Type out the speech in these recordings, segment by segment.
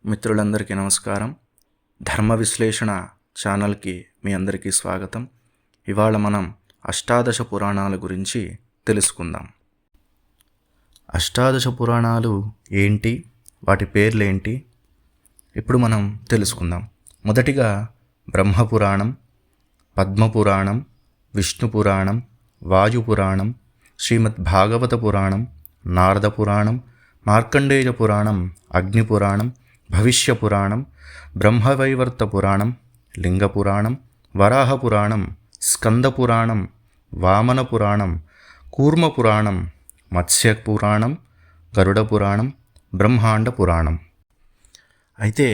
మిత్రులందరికీ నమస్కారం. ధర్మ విశ్లేషణ ఛానల్కి మీ అందరికీ స్వాగతం. ఇవాళ మనం అష్టాదశ పురాణాల గురించి తెలుసుకుందాం. అష్టాదశ పురాణాలు ఏంటి, వాటి పేర్లేంటి ఇప్పుడు మనం తెలుసుకుందాం. మొదటిగా బ్రహ్మపురాణం, పద్మపురాణం, విష్ణు పురాణం, వాయు పురాణం, శ్రీమద్ భాగవత పురాణం, నారద పురాణం, మార్కండేయ పురాణం, అగ్ని పురాణం, భవిష్య పురాణం, బ్రహ్మవైవర్త పురాణం, లింగ పురాణం, వరాహ పురాణం, స్కంద పురాణం, వామన పురాణం, కూర్మ పురాణం, మత్స్య పురాణం, గరుడ పురాణం, బ్రహ్మాండ పురాణం. అయితే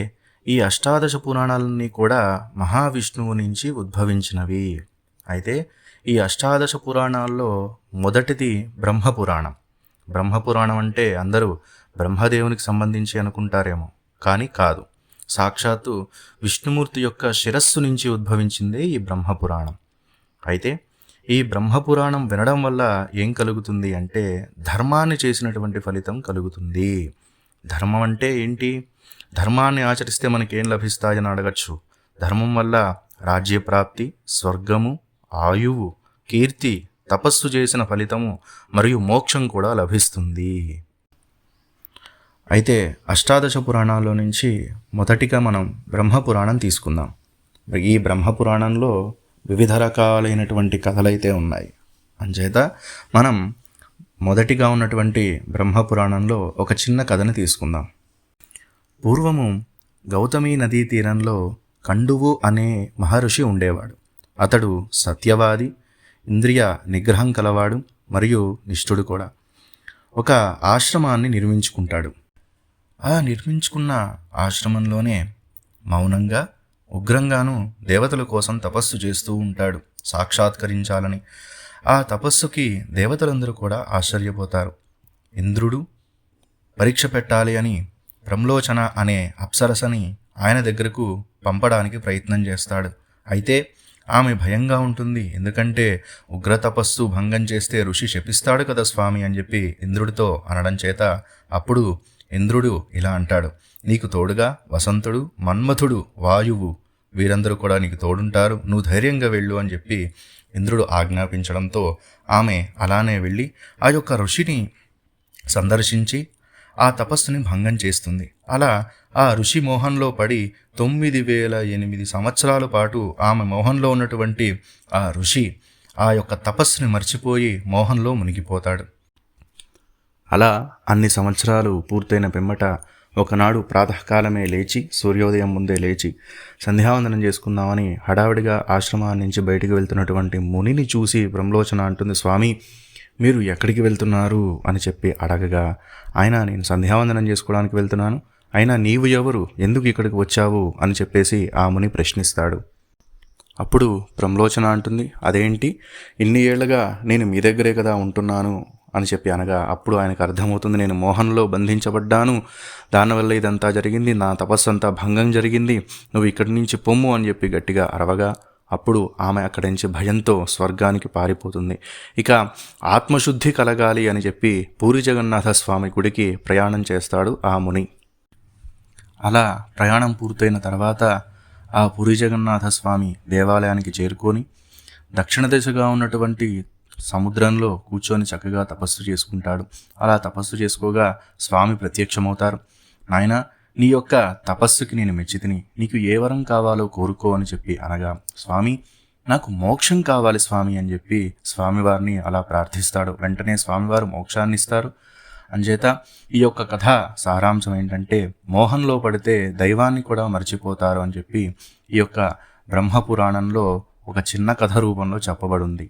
ఈ అష్టాదశ పురాణాలన్నీ కూడా మహావిష్ణువు నుంచి ఉద్భవించినవి. అయితే ఈ అష్టాదశ పురాణాల్లో మొదటిది బ్రహ్మపురాణం. బ్రహ్మపురాణం అంటే అందరూ బ్రహ్మదేవునికి సంబంధించి అనుకుంటారేమో, కానీ కాదు. సాక్షాత్తు విష్ణుమూర్తి యొక్క శిరస్సు నుంచి ఉద్భవించిందే ఈ బ్రహ్మపురాణం. అయితే ఈ బ్రహ్మపురాణం వినడం వల్ల ఏం కలుగుతుంది అంటే ధర్మాన్ని చేసినటువంటి ఫలితం కలుగుతుంది. ధర్మం అంటే ఏంటి? ధర్మాన్ని ఆచరిస్తే మనకేం లభిస్తాయని అడగచ్చు. ధర్మం వల్ల రాజ్యప్రాప్తి, స్వర్గము, ఆయువు, కీర్తి, తపస్సు చేసిన ఫలితము మరియు మోక్షం కూడా లభిస్తుంది. అయితే అష్టాదశ పురాణాల్లో నుంచి మొదటిగా మనం బ్రహ్మపురాణం తీసుకుందాం. ఈ బ్రహ్మపురాణంలో వివిధ రకాలైనటువంటి కథలైతే ఉన్నాయి. అంచేత మనం మొదటిగా ఉన్నటువంటి బ్రహ్మపురాణంలో ఒక చిన్న కథని తీసుకుందాం. పూర్వము గౌతమి నదీ తీరంలో కండువు అనే మహర్షి ఉండేవాడు. అతడు సత్యవాది, ఇంద్రియ నిగ్రహం కలవాడు మరియు నిష్ఠుడు కూడా. ఒక ఆశ్రమాన్ని నిర్మించుకుంటాడు. ఆ నిర్మించుకున్న ఆశ్రమంలోనే మౌనంగా, ఉగ్రంగాను దేవతల కోసం తపస్సు చేస్తూ ఉంటాడు, సాక్షాత్కరించాలని. ఆ తపస్సుకి దేవతలందరూ కూడా ఆశ్చర్యపోతారు. ఇంద్రుడు పరీక్ష పెట్టాలి అని బ్రహ్మలోచన అనే అప్సరసని ఆయన దగ్గరకు పంపడానికి ప్రయత్నం చేస్తాడు. అయితే ఆమె భయంగా ఉంటుంది. ఎందుకంటే ఉగ్ర తపస్సు భంగం చేస్తే ఋషి శపిస్తాడు కదా స్వామి అని చెప్పి ఇంద్రుడితో అనడం చేత అప్పుడు ఇంద్రుడు ఇలా అంటాడు, నీకు తోడుగా వసంతుడు, మన్మథుడు, వాయువు వీరందరూ కూడా నీకు తోడుంటారు, నువ్వు ధైర్యంగా వెళ్ళు అని చెప్పి ఇంద్రుడు ఆజ్ఞాపించడంతో ఆమె అలానే వెళ్ళి ఆ యొక్క ఋషిని సందర్శించి ఆ తపస్సుని భంగం చేస్తుంది. అలా ఆ ఋషి మోహంలో పడి 9008 సంవత్సరాల పాటు ఆమె మోహంలో ఉన్నటువంటి ఆ ఋషి ఆ యొక్క తపస్సుని మర్చిపోయి మోహంలో మునిగిపోతాడు. అలా అన్ని సంవత్సరాలు పూర్తయిన పిమ్మట ఒకనాడు ప్రాతకాలమే లేచి, సూర్యోదయం ముందే లేచి సంధ్యావందనం చేసుకుందామని హడావిడిగా ఆశ్రమాన్ని నుంచి బయటికి వెళ్తున్నటువంటి మునిని చూసి బ్రహ్మలోచన అంటుంది, స్వామి మీరు ఎక్కడికి వెళ్తున్నారు అని చెప్పి అడగగా ఆయన నేను సంధ్యావందనం చేసుకోవడానికి వెళ్తున్నాను, అయినా నీవు ఎవరు, ఎందుకు ఇక్కడికి వచ్చావు అని చెప్పేసి ఆ ముని ప్రశ్నిస్తాడు. అప్పుడు బ్రహ్మలోచన అంటుంది, అదేంటి ఇన్ని ఏళ్లుగా నేను మీ దగ్గరే కదా ఉంటున్నాను అని చెప్పి అనగా అప్పుడు ఆయనకు అర్థమవుతుంది, నేను మోహంలో బంధించబడ్డాను, దానివల్ల ఇదంతా జరిగింది, నా తపస్సు అంతా భంగం జరిగింది, నువ్వు ఇక్కడి నుంచి పొమ్ము అని చెప్పి గట్టిగా అరవగా అప్పుడు ఆమె అక్కడి నుంచి భయంతో స్వర్గానికి పారిపోతుంది. ఇక ఆత్మశుద్ధి కలగాలి అని చెప్పి పూరి జగన్నాథ స్వామి గుడికి ప్రయాణం చేస్తాడు ఆ ముని. అలా ప్రయాణం పూర్తయిన తర్వాత ఆ పూరి జగన్నాథ స్వామి దేవాలయానికి చేరుకొని దక్షిణ దిశగా ఉన్నటువంటి సముద్రంలో కూర్చొని చక్కగా తపస్సు చేసుకుంటాడు. అలా తపస్సు చేసుకోగా స్వామి ప్రత్యక్షమవుతారు. నాయనా నీ యొక్క తపస్సుకి నేను మెచ్చితిని, నీకు ఏ వరం కావాలో కోరుకో అని చెప్పి అనగా స్వామి నాకు మోక్షం కావాలి స్వామి అని చెప్పి స్వామివారిని అలా ప్రార్థిస్తాడు. వెంటనే స్వామివారు మోక్షాన్ని ఇస్తారు. అంచేత ఈ యొక్క కథ సారాంశం ఏంటంటే మోహంలో పడితే దైవాన్ని కూడా మర్చిపోతారు అని చెప్పి ఈ యొక్క బ్రహ్మపురాణంలో ఒక చిన్న కథ రూపంలో చెప్పబడింది.